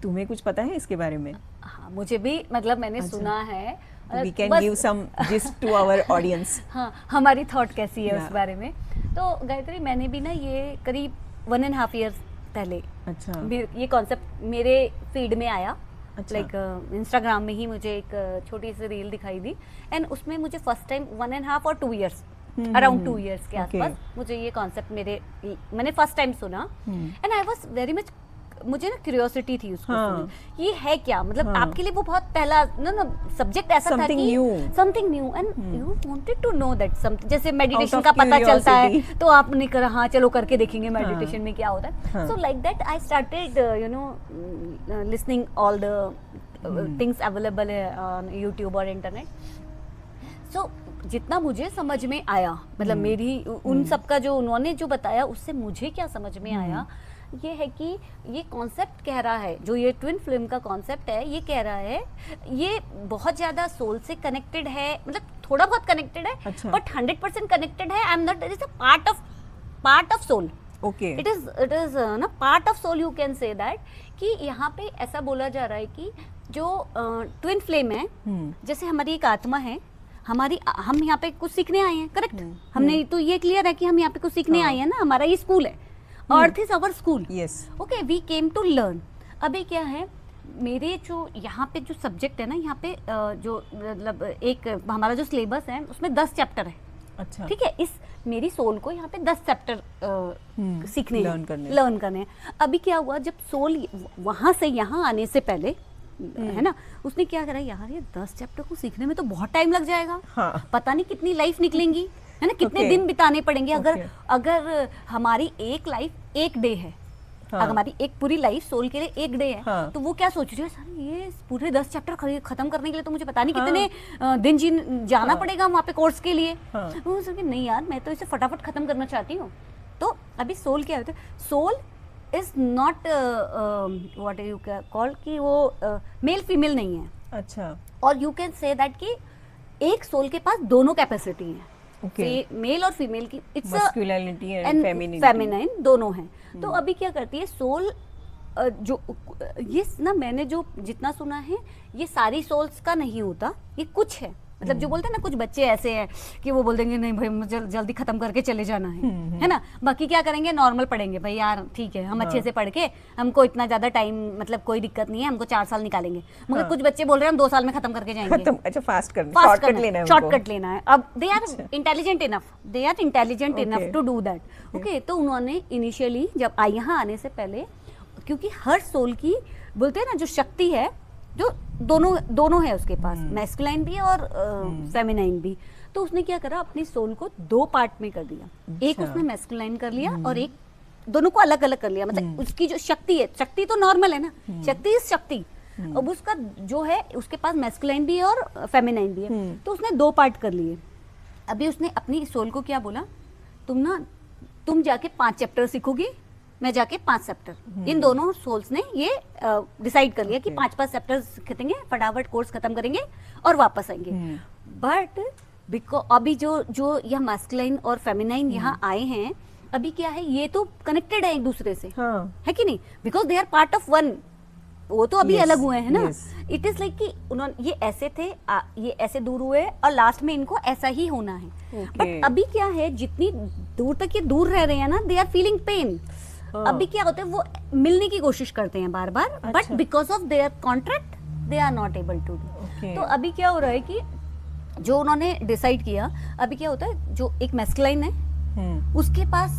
तुम्हें कुछ पता है इसके बारे में? हाँ, मुझे भी मतलब मैंने सुना है। We can give some gist to our audience. हाँ, हमारी थॉट कैसी है Yeah. उस बारे में। तो गायत्री, मैंने भी ना ये करीब 1.5 years पहले अच्छा। ये कॉन्सेप्ट मेरे फीड में आया। अच्छा। लाइक इंस्टाग्राम में ही मुझे एक छोटी सी रील दिखाई दी, एंड उसमें मुझे फर्स्ट टाइम 1.5 और 2 years अराउंड 2 years के Okay. आसपास मुझे ये कॉन्सेप्ट मैंने फर्स्ट टाइम सुना and I was very much, मुझे ना क्यूरियोसिटी थी उसको हाँ. सुनने। ये है क्या, मतलब हाँ. आपके लिए वो बहुत पहला नो सब्जेक्ट ऐसा था Something कि new. Something new and you wanted to know that something, जैसे मेडिटेशन of का पता चलता है curiosity. तो आपने कहा हाँ चलो करके देखेंगे मेडिटेशन में क्या होता है। हाँ. So like that I started listening all the things available है ऑन यूट्यूब और इंटरनेट। सो जितना मुझे समझ में आया, मतलब मेरी उन सब का जो उन्होंने जो बताया उससे मुझे क्या समझ में आया, ये है कि ये कॉन्सेप्ट कह रहा है, जो ये ट्विन फ्लेम का कॉन्सेप्ट है, ये कह रहा है ये बहुत ज्यादा सोल से कनेक्टेड है, मतलब थोड़ा बहुत कनेक्टेड है, अच्छा. बट 100% कनेक्टेड है। I am not, it is a part of soul. Okay, it is ना part of soul, you can say that, कि यहाँ पे ऐसा बोला जा रहा है कि जो ट्विन फ्लेम है, जैसे हमारी एक आत्मा है, हम यहाँ पे कुछ सीखने आए हैं, करेक्ट? हमने तो ये क्लियर है कि हम यहाँ पे कुछ सीखने आए हैं ना, हमारा ये स्कूल है, earth is our school. Yes, okay, we came to learn. अभी क्या है, मेरे जो यहाँ पे जो सब्जेक्ट है ना, यहाँ पे जो मतलब एक हमारा जो सिलेबस है उसमें 10 चैप्टर है। अच्छा, ठीक है, इस मेरी सोल को यहाँ पे 10 चैप्टर सीखने लर्न करने हैं। अभी क्या हुआ, जब सोल वहां से यहाँ आने से पहले है ना, उसने क्या करा, यार ये 10 चैप्टर को सीखने में तो बहुत टाइम लग जाएगा, हाँ. पता नहीं कितनी लाइफ निकलेंगी, है ना, कितने Okay. दिन बिताने पड़ेंगे। Okay. अगर हमारी एक लाइफ एक डे है, हाँ. अगर हमारी एक पूरी लाइफ सोल के लिए एक डे है, हाँ. तो वो क्या सोच रही है, सर ये पूरे 10 चैप्टर खत्म करने के लिए तो मुझे पता नहीं कितने दिन जाना पड़ेगा वहाँ पे कोर्स के लिए। हाँ. वो सोच रही, नहीं यार मैं तो इसे फटाफट खत्म करना चाहती हूँ। तो अभी सोल क्या होता है, soul is not what you call, कि वो मेल फीमेल नहीं है। अच्छा, और यू कैन से दैट कि एक सोल के पास दोनों कैपेसिटी है, ओके, मेल और फीमेल की, इट्स मस्कुलिनिटी एंड फेमिनाइन दोनों हैं। तो अभी क्या करती है सोल, जो ये ना मैंने जो जितना सुना है, ये सारी सोल्स का नहीं होता, ये कुछ है, मतलब जो बोलते हैं ना, कुछ बच्चे ऐसे हैं कि वो बोल देंगे नहीं भाई मुझे जल्दी खत्म करके चले जाना है ना, बाकी क्या करेंगे, नॉर्मल पढ़ेंगे, भाई यार ठीक है हम अच्छे से पढ़ के, हमको इतना ज्यादा टाइम, मतलब कोई दिक्कत नहीं है, हमको 4 साल निकालेंगे। मगर कुछ बच्चे बोल रहे हैं हम 2 साल में खत्म करके जाएंगे। खत्म, अच्छा, फास्ट करना, शॉर्टकट लेना है, शॉर्टकट लेना है। अब they are intelligent enough to do that. Okay, तो उन्होंने इनिशियली जब यहाँ आने से पहले, क्योंकि हर सोल की बोलते हैं ना जो शक्ति है, जो दोनों है उसके पास, मैस्कुलाइन भी और फेमिनाइन भी, तो उसने क्या करा, अपनी सोल को 2 पार्ट में कर दिया। एक उसने मैस्कुलाइन कर लिया और एक, दोनों को अलग अलग कर लिया, मतलब उसकी जो शक्ति है, शक्ति तो नॉर्मल है ना, शक्ति इज शक्ति, अब उसका जो है उसके पास मैस्कुलाइन भी है और फेमिनाइन भी है, तो उसने 2 पार्ट कर लिए। अभी उसने अपनी सोल को क्या बोला, तुम जाके 5 चैप्टर सीखोगी, मैं जाके 5 चैप्टर। इन दोनों सोल्स ने ये डिसाइड कर लिया कि 5-5 चैप्टर सीखेंगे, फटाफट कोर्स खत्म करेंगे और वापस आएंगे। बट बिकॉज अभी जो यह मैस्कुलाइन और फेमिनाइन यहाँ आए हैं, अभी क्या है, ये तो कनेक्टेड है एक दूसरे से, हाँ. है कि नहीं, because they are part of one, वो तो अभी Yes, अलग हुए हैं ना। yes. इट इज लाइक कि उन्होंने ये ऐसे थे, ये ऐसे दूर हुए और लास्ट में इनको ऐसा ही होना है। Okay. बट अभी क्या है, जितनी दूर तक ये दूर रह रहे हैं ना, दे आर फीलिंग पेन। अभी क्या होता है, वो मिलने की कोशिश करते हैं बार बार, but because of their contract they are not able to do. तो अभी क्या हो रहा है कि जो उन्होंने डिसाइड किया, अभी क्या होता है, जो एक मैस्कुलाइन है उसके पास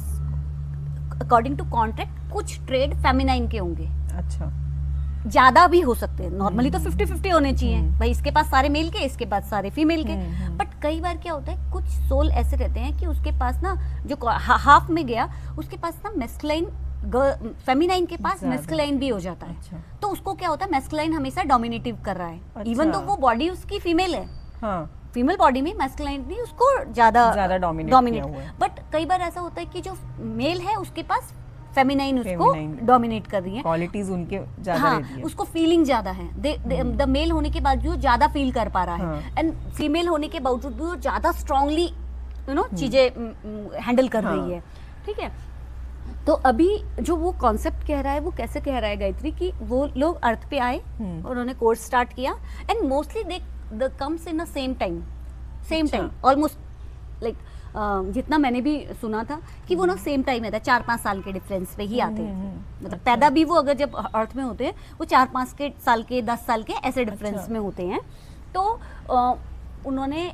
अकॉर्डिंग टू कॉन्ट्रैक्ट कुछ ट्रेड फेमिनाइन के होंगे। अच्छा, ज्यादा भी हो सकते हैं, नॉर्मली तो 50-50 होने चाहिए, भाई इसके पास सारे मेल के, इसके पास सारे फीमेल के। बट कई बार क्या होता है, कुछ सोल ऐसे रहते हैं कि उसके पास ना, जो हाफ में गया, उसके पास ना मैस्कुलाइन, फेमिनाइन के पास मैस्कुलाइन भी हो जाता है। अच्छा। तो उसको क्या होता है, मैस्कुलाइन हमेशा डोमिनेटिव कर रहा है, अच्छा। इवन तो वो बॉडी उसकी फीमेल है, हाँ, फीमेल बॉडी में मैस्कुलाइन भी उसको ज्यादा डोमिनेट किया हुआ है। बट कई बार ऐसा होता है कि जो मेल है उसके पास फेमिनाइन उसको Feminine। डोमिनेट कर रही है, क्वालिटीज उनके ज्यादा हाँ, रहती है। उसको फीलिंग ज्यादा है, द मेल होने के बावजूद ज्यादा फील कर पा रहा है, हाँ। एंड फीमेल होने के बावजूद भी वो ज्यादा स्ट्रांगली चीजें हैंडल कर रही है। ठीक है, तो अभी जो वो कॉन्सेप्ट कह रहा है, वो कैसे कह रहा है गायत्री, कि वो लोग अर्थ पे आए और उन्होंने कोर्स स्टार्ट किया, and mostly they comes in same time almost like जितना मैंने भी सुना था कि वो ना सेम टाइम है, 4-5 साल के डिफरेंस पे ही आते हैं, मतलब पैदा भी वो अगर जब अर्थ में होते हैं वो 4-5 के साल के 10 साल के ऐसे डिफरेंस में होते हैं। तो उन्होंने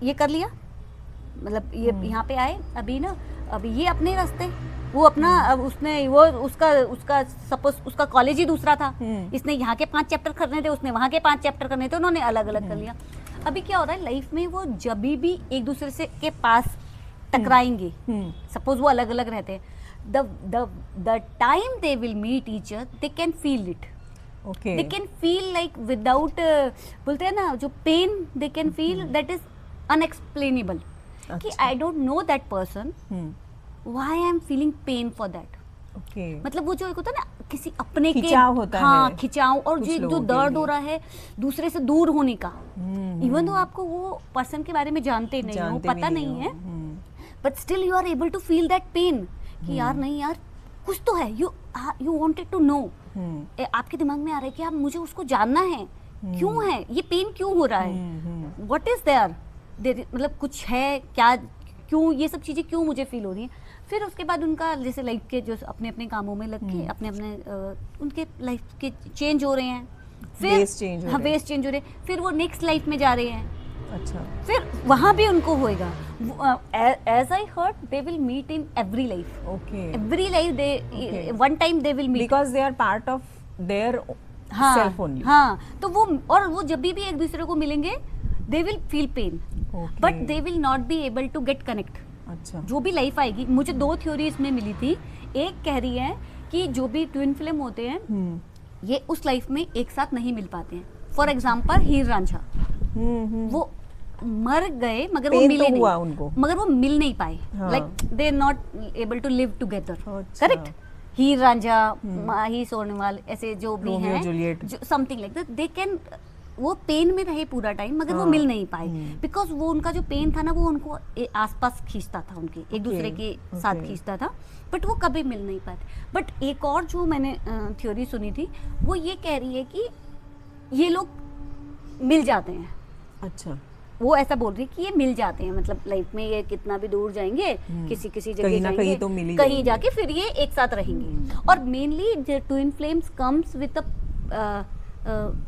ये कर लिया, मतलब ये यहाँ पे आए अभी ना, अभी ये अपने रास्ते, वो अपना, अब उसने वो उसका सपोज उसका कॉलेज ही दूसरा था, इसने यहाँ के 5 चैप्टर करने थे, उसने वहाँ के 5 चैप्टर करने थे, उन्होंने अलग अलग कर लिया। अभी क्या हो रहा है लाइफ में, वो जब भी एक दूसरे से के पास टकराएंगे, सपोज वो अलग अलग रहते हैं, the time they will meet each other they can feel it, okay, they can feel like without, बोलते हैं ना जो pain they can feel, that is unexplainable, कि I don't know that person, why I am feeling pain for that. Okay, मतलब वो जो एक होता है ना किसी अपने के, खिंचाव होता हाँ है खिंचाव, और कुछ जो लोगों के दर्द लिए। हो रहा है दूसरे से दूर होने का, इवन तो आपको वो पर्सन के बारे में जानते नहीं हो, जानते पता भी नहीं है, हो। But still you are able to feel that pain, कि यार नहीं यार कुछ तो है, यू वांटेड टू नो, आपके दिमाग में आ रहा है कि आप, मुझे उसको जानना है, क्यों है ये पेन, क्यों हो रहा है, व्हाट इज देयर, मतलब कुछ है क्या, क्यों ये सब चीजें क्यों मुझे फील हो रही है। फिर उसके बाद उनका जैसे लाइफ के जो अपने अपने कामों में लग के अपने अपने उनके लाइफ के चेंज हो रहे हैं, फिर Base change हो हाँ रहे हैं। बेस चेंज हो रहे हैं, फिर वो नेक्स्ट लाइफ में जा रहे हैं, अच्छा, फिर वहां भी उनको होएगा, as I heard they will meet in every life, okay, every life they Okay. One time they will meet, because they are part of their हाँ सेल्फ ओनली। हाँ, तो वो, और वो जब भी एक दूसरे को मिलेंगे they will feel pain, Okay. But they will not be able to get connect. अच्छा, जो भी लाइफ आएगी, मुझे 2 थ्योरी इसमें मिली थी, एक कह रही है कि जो भी ट्विन फ्लेम होते हैं ये उस लाइफ में एक साथ नहीं मिल पाते हैं, फॉर एग्जाम्पल हीर रांझा, वो मर गए मगर वो Pain मिले तो नहीं, हुआ उनको। मगर वो मिल नहीं पाए, हाँ। Like they not able to live together, अच्छा। करेक्ट, हीर रांझा, माही सोनेवाल, ऐसे जो भी रोमियो हैं, जूलियट। जो something like that, they can, वो पेन में रहे पूरा टाइम मगर वो मिल नहीं पाए, बिकॉज वो उनका जो पेन था ना वो उनको आसपास खींचता था, उनके एक दूसरे के साथ खींचता था, बट वो कभी मिल नहीं पाते। बट एक और जो मैंने थ्योरी सुनी थी वो ये कह रही है कि ये लोग मिल जाते हैं, अच्छा, वो ऐसा बोल रही है कि ये मिल जाते हैं, मतलब लाइफ में ये कितना भी दूर जाएंगे, किसी किसी जगह कहीं ना जाएंगे, कहीं तो मिल ही कहीं जाएंगे। जाके फिर ये एक साथ रहेंगे। और mainly twin flames comes with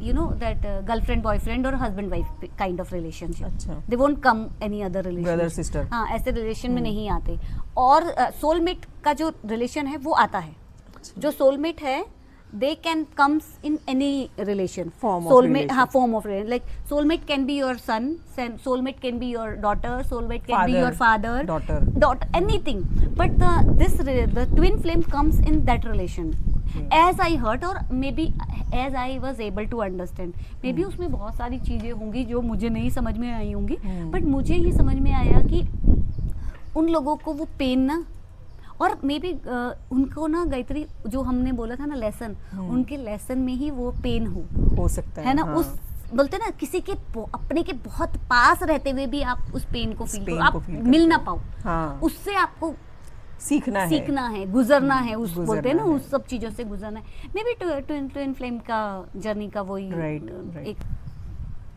you know that girlfriend boyfriend or husband wife kind of relationship, अच्छा, they won't come any other relationship, brother sister, हाँ ऐसे रिलेशन में नहीं आते। और सोलमेट का जो रिलेशन है वो आता है, जो सोलमेट है they can comes in any relation, Form of soulmate, relation. हाँ form of relation, like soulmate can be your son, soulmate can be your daughter, soulmate can be your father, daughter, anything, but the twin flame comes in that relation, as I heard, or maybe as I was able to understand, maybe उसमें बहुत सारी चीजें होंगी जो मुझे नहीं समझ में आई होंगी, बट मुझे ये समझ में आया कि उन लोगों को वो पेन ना, और मे बी उनको ना गायत्री जो हमने बोला था ना लेसन, उनके लेसन में ही वो पेन हो सकता है ना, हाँ। उस बोलते ना किसी के अपने के बहुत पास रहते हुए भी आप उस पेन को फील करो, आप मिल ना पाओ, हाँ। उससे आपको सीखना है, गुजरना है, उस गुजरना बोलते हैं ना है। उस सब चीजों से गुजरना है। मे बी ट्विन फ्लेम का जर्नी का वही Right. एक।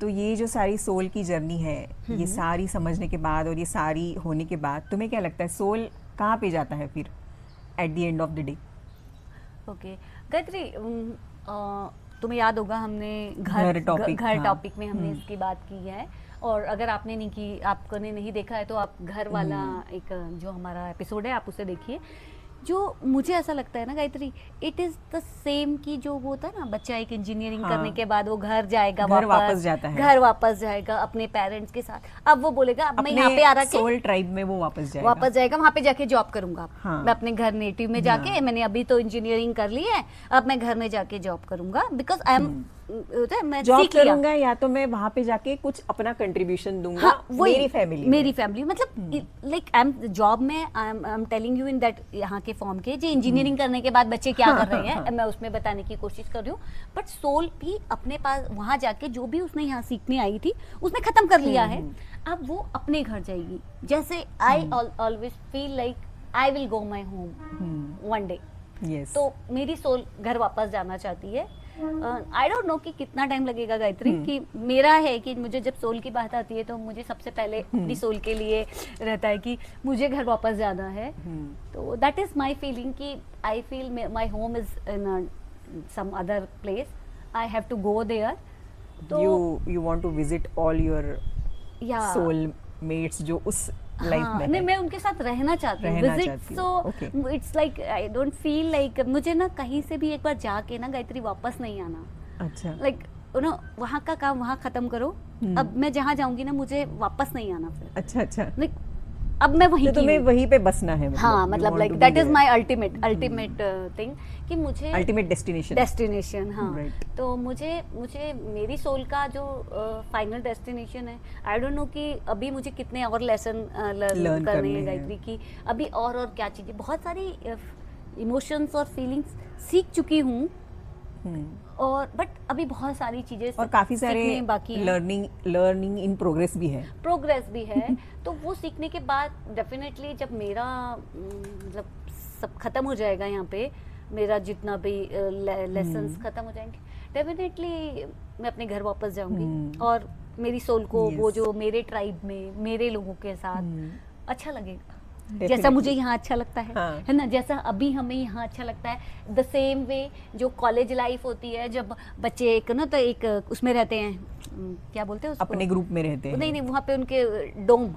तो ये जो सारी सोल की जर्नी है, ये सारी समझने के बाद और ये सारी होने के बाद तुम्हें क्या लगता है सोल कहाँ पे जाता है फिर at the end of the day? Okay Gayatri, तुम्हें याद होगा हमने घर टॉपिक, हाँ। टॉपिक में हमने इसकी बात की है, और अगर आपने नहीं की, आपने नहीं देखा है तो आप घर वाला एक जो हमारा एपिसोड है आप उसे देखिए। जो मुझे ऐसा लगता है ना Gayatri, it is the same की जो वो होता है ना, बच्चा एक इंजीनियरिंग करने के बाद वो घर जाएगा, घर वापस जाता है, घर वापस जाएगा अपने पेरेंट्स के साथ, अब वो बोलेगा अब मैं यहाँ पे आ रहा के सोल ट्राइब में वो वापस जाएगा, वहाँ पे जाके जॉब करूंगा, हाँ। मैं अपने घर नेटिव में जाके, मैंने अभी तो इंजीनियरिंग कर ली है, अब मैं घर में जाके जॉब करूंगा, बिकॉज आई एम मैं जॉब सीख लिया, करूंगा या तो मैं वहाँ पे जाके कुछ अपना कंट्रीब्यूशन दूंगा, हाँ, मेरी फैमिली मतलब लाइक आई एम जॉब में, I am telling you in that यहाँ के फॉर्म के जो इंजीनियरिंग करने के बाद बच्चे क्या कर रहे हैं, मैं उसमें बताने की कोशिश कर रही हूँ, बट सोल भी अपने पास वहाँ जाके जो भी उसने यहाँ सीखने आई थी उसने खत्म कर लिया है, अब वो अपने घर जाएगी। जैसे I always feel like I will go my home one day, तो मेरी सोल घर वापस जाना चाहती है। आई डोंट नो कि कितना टाइम लगेगा गायत्री, कि मेरा है कि मुझे जब सोल की बात आती है तो मुझे सबसे पहले अपनी सोल के लिए रहता है कि मुझे घर वापस जाना है, तो दैट इज माय फीलिंग कि I feel my home is in some other place, I have to go there, तो you want to visit all your soul mates जो उस लाइफ हाँ, में नहीं है? मैं उनके साथ रहना चाहती हूँ, रहना विजिट, चाहती सो हूँ, okay. It's like I don't feel like मुझे ना कहीं से भी एक बार जाके ना गायत्री वापस नहीं आना, अच्छा। लाइक यू नो वहाँ का काम वहाँ खत्म करो, अब मैं जहाँ जाऊंगी ना मुझे वापस नहीं आना फिर, अच्छा अच्छा। लाइक अब मैं वहीं तो की तुम्हें हूँ। वहीं पे बसना है, हाँ you मतलब want like to be that is there. My ultimate thing कि मुझे अल्टीमेट डेस्टिनेशन। डेस्टिनेशन, हाँ Right. तो मुझे मुझे मेरी सोल का जो फाइनल डेस्टिनेशन है, आई डोंट नो कि अभी मुझे कितने और लेसन लर्न करने हैं गायत्री की, अभी और क्या चीज़ें, बहुत सारी इमोशंस और फीलिंग्स सीख चुकी हूँ, और बट अभी बहुत सारी चीज़ें और काफी सारे सीखने बाकी हैं, लर्निंग इन प्रोग्रेस भी है। प्रोग्रेस भी है। तो वो सीखने के बाद डेफिनेटली जब मेरा मतलब सब खत्म हो जाएगा यहाँ पे, मेरा जितना भी लेसन्स खत्म हो जाएंगे, डेफिनेटली मैं अपने घर वापस जाऊंगी और मेरी सोल को वो जो मेरे ट्राइब में मेरे लोगों के साथ अच्छा लगेगा, जैसा मुझे यहाँ अच्छा लगता है, हाँ. है ना, जैसा अभी हमें यहाँ अच्छा लगता है। द सेम वे जो कॉलेज लाइफ होती है, जब बच्चे एक ना तो एक उसमें रहते हैं, क्या बोलते हैं उसको, अपने ग्रुप में रहते हैं। नहीं वहाँ पे उनके डोम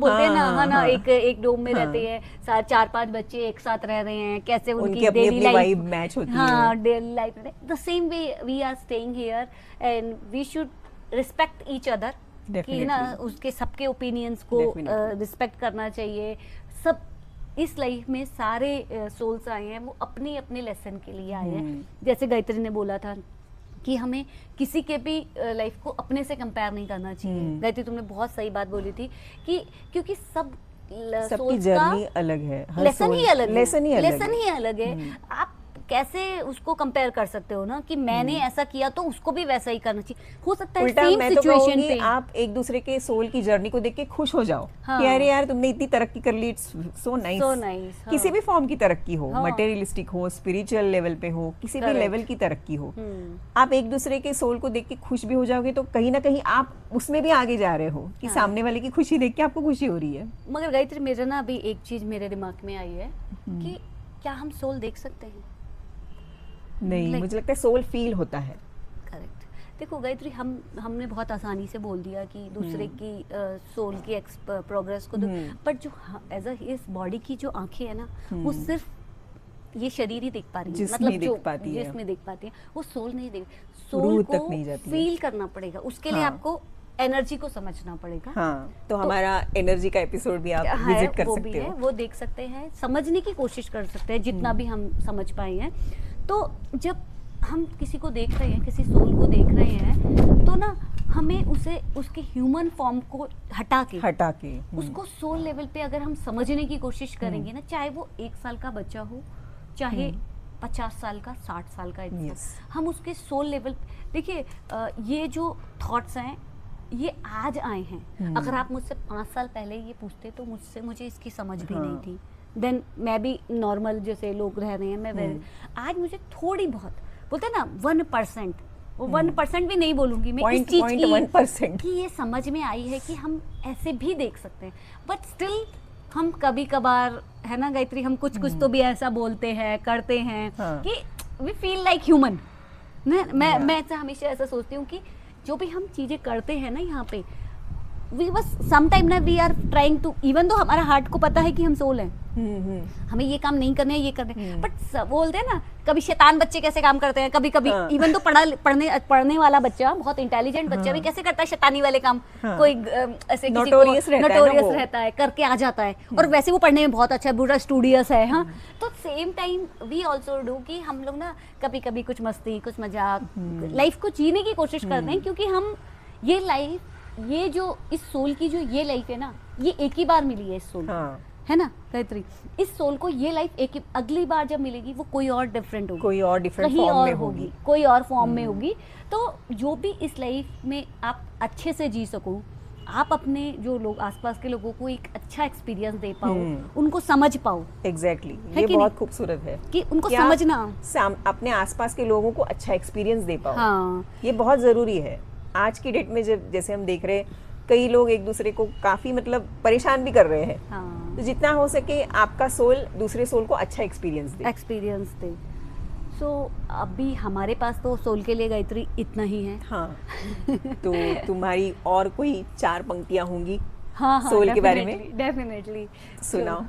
बोलते हैं ना, है ना, हाँ. एक डोम में रहते हैं, 4-5 बच्चे एक साथ रह रहे हैं, कैसे उनकी अपनी डेली लाइफ वाइब मैच होती है। हाँ, daily life. The same way we are staying here and we should respect each other, कि ना उसके सबके ओपिनियंस को रिस्पेक्ट करना चाहिए। सब इस लाइफ में सारे सोल्स आए हैं, वो अपने अपने लेसन के लिए आए हैं। जैसे गायत्री ने बोला था कि हमें किसी के भी लाइफ को अपने से कंपेयर नहीं करना चाहिए। गायत्री तुमने बहुत सही बात बोली थी कि क्योंकि सबकी जर्नी अलग है, लेसन ही लेसन ही अलग है। आप कैसे उसको कंपेयर कर सकते हो ना कि मैंने ऐसा किया तो उसको भी वैसा ही करना चाहिए, हो सकता है सेम सिचुएशन पे आप एक दूसरे के सोल की जर्नी को देख के खुश हो जाओ कि अरे यार तुमने इतनी तरक्की कर ली, इट्स सो नाइस। किसी भी फॉर्म की तरक्की हो, मटेरियलिस्टिक हो, स्पिरिचुअल लेवल पे हो, किसी भी लेवल की तरक्की हो, आप एक दूसरे के सोल को देख के खुश भी हो जाओगे तो कहीं ना कहीं आप उसमें भी आगे जा रहे हो कि सामने वाले की खुशी देख के आपको खुशी हो रही है। मगर गायत्री मेरे ना अभी एक चीज मेरे दिमाग में आई है कि क्या हम सोल देख सकते हैं? नहीं, मुझे लगता है सोल फील होता है। करेक्ट। देखो गायत्री, हमने बहुत आसानी से बोल दिया कि दूसरे की सोल की प्रोग्रेस को, बट जो एज इस बॉडी की जो आंखें है ना, वो सिर्फ ये शरीर ही देख पा रही है, मतलब जो जिसमें देख पाती है, वो सोल नहीं देख, सोल को फील करना पड़ेगा, उसके लिए आपको एनर्जी को समझना पड़ेगा। हाँ, तो हमारा एनर्जी का एपिसोड भी आप विजिट कर सकते हो, वो देख सकते हैं, समझने की कोशिश कर सकते हैं जितना भी हम समझ पाए हैं। तो जब हम किसी को देख रहे हैं, किसी सोल को देख रहे हैं, तो ना हमें उसे उसके ह्यूमन फॉर्म को हटा के उसको सोल लेवल पे अगर हम समझने की कोशिश करेंगे ना, चाहे वो 1 साल का बच्चा हो, चाहे 50 साल का, 60 साल का इंसान, हम उसके सोल लेवल, देखिए ये जो थॉट्स हैं ये आज आए हैं। अगर आप मुझसे 5 साल पहले ये पूछते तो मुझे इसकी समझ भी नहीं थी। देन मैं भी नॉर्मल जैसे लोग रह रहे हैं, मैं आज मुझे थोड़ी बहुत, बोलते हैं ना 1%, वो 1% भी नहीं बोलूंगी मैं, इस चीज की 1% कि ये समझ में आई है कि हम ऐसे भी देख सकते हैं। बट स्टिल हम कभी कभार, है ना गायत्री, हम कुछ तो भी ऐसा बोलते हैं, करते हैं कि वी फील लाइक ह्यूमन। मैं हमेशा ऐसा सोचती हूँ कि जो भी हम चीजें करते हैं ना यहाँ पे, वी बस समटाइम ना we are trying to, even तो हमारा हार्ट को पता है कि हम सोल हैं, हमें ये काम नहीं करने, ये करने, बट बोलते हैं ना, कभी शैतान बच्चे कैसे काम करते हैं, कभी इवन तो पढ़ने वाला बच्चा, बहुत इंटेलिजेंट बच्चा भी कैसे करता है शैतानी वाले काम, कोई ऐसे नोटोरियस रहता है, करके आ जाता है, और वैसे वो पढ़ने में बहुत अच्छा है, बुरा स्टूडियस है। हाँ, तो same time we also do कि हम लोग ना कभी कुछ मस्ती, कुछ मजाक, लाइफ को जीने की कोशिश करते हैं, क्योंकि हम ये लाइफ, ये जो इस सोल की जो ये लाइफ है ना, ये एक ही बार मिली है इस सोल है ना गायत्री, इस सोल को ये लाइफ एक, अगली बार जब मिलेगी वो कोई और डिफरेंट होगी, कोई और डिफरेंट फॉर्म में होगी, कोई और फॉर्म में होगी। तो जो भी इस लाइफ में आप अच्छे से जी सको, आप अपने जो लोग आसपास के लोगों को एक अच्छा एक्सपीरियंस दे पाओ, उनको समझ पाओ। एग्जैक्टली, ये बहुत खूबसूरत है कि उनको समझना, अपने आसपास के लोगों को अच्छा एक्सपीरियंस दे पाओ। हाँ, ये बहुत जरूरी है आज की डेट में। जब जैसे हम देख रहे हैं कई लोग एक दूसरे को काफी मतलब परेशान भी कर रहे हैं, तो जितना हो सके आपका सोल दूसरे सोल को अच्छा एक्सपीरियंस दे। सो अभी हमारे पास तो सोल के लिए गायत्री इतना ही है। हाँ, तो तुम्हारी और कोई 4 पंक्तियां होंगी हाँ हाँ सोल के बारे में डेफिनेटली सुनाओ।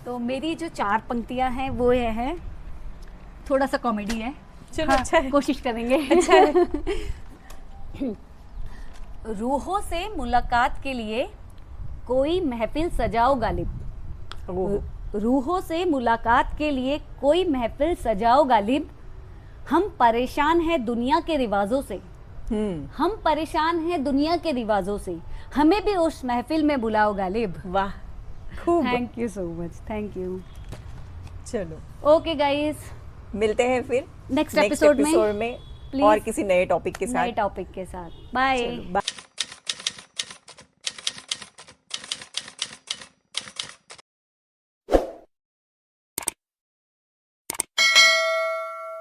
तो मेरी जो 4 पंक्तियां हैं वो ये है, थोड़ा सा कॉमेडी है। चलो हाँ, अच्छा है। कोशिश करेंगे। अच्छा है। रूहों से मुलाकात के लिए कोई महफिल सजाओ गालिब। ओहो। रूहों से मुलाकात के लिए कोई महफिल सजाओ गालिब। हम परेशान हैं दुनिया के रिवाजों से। हम परेशान हैं दुनिया के रिवाजों से, हमें भी उस महफिल में बुलाओ गालिब। वाह, खूब। Thank you so much, thank you. चलो ओके गाइस, मिलते हैं फिर नेक्स्ट एपिसोड में में Please. और किसी नए टॉपिक के साथ। नए टॉपिक के साथ। बाय। चलो, bye.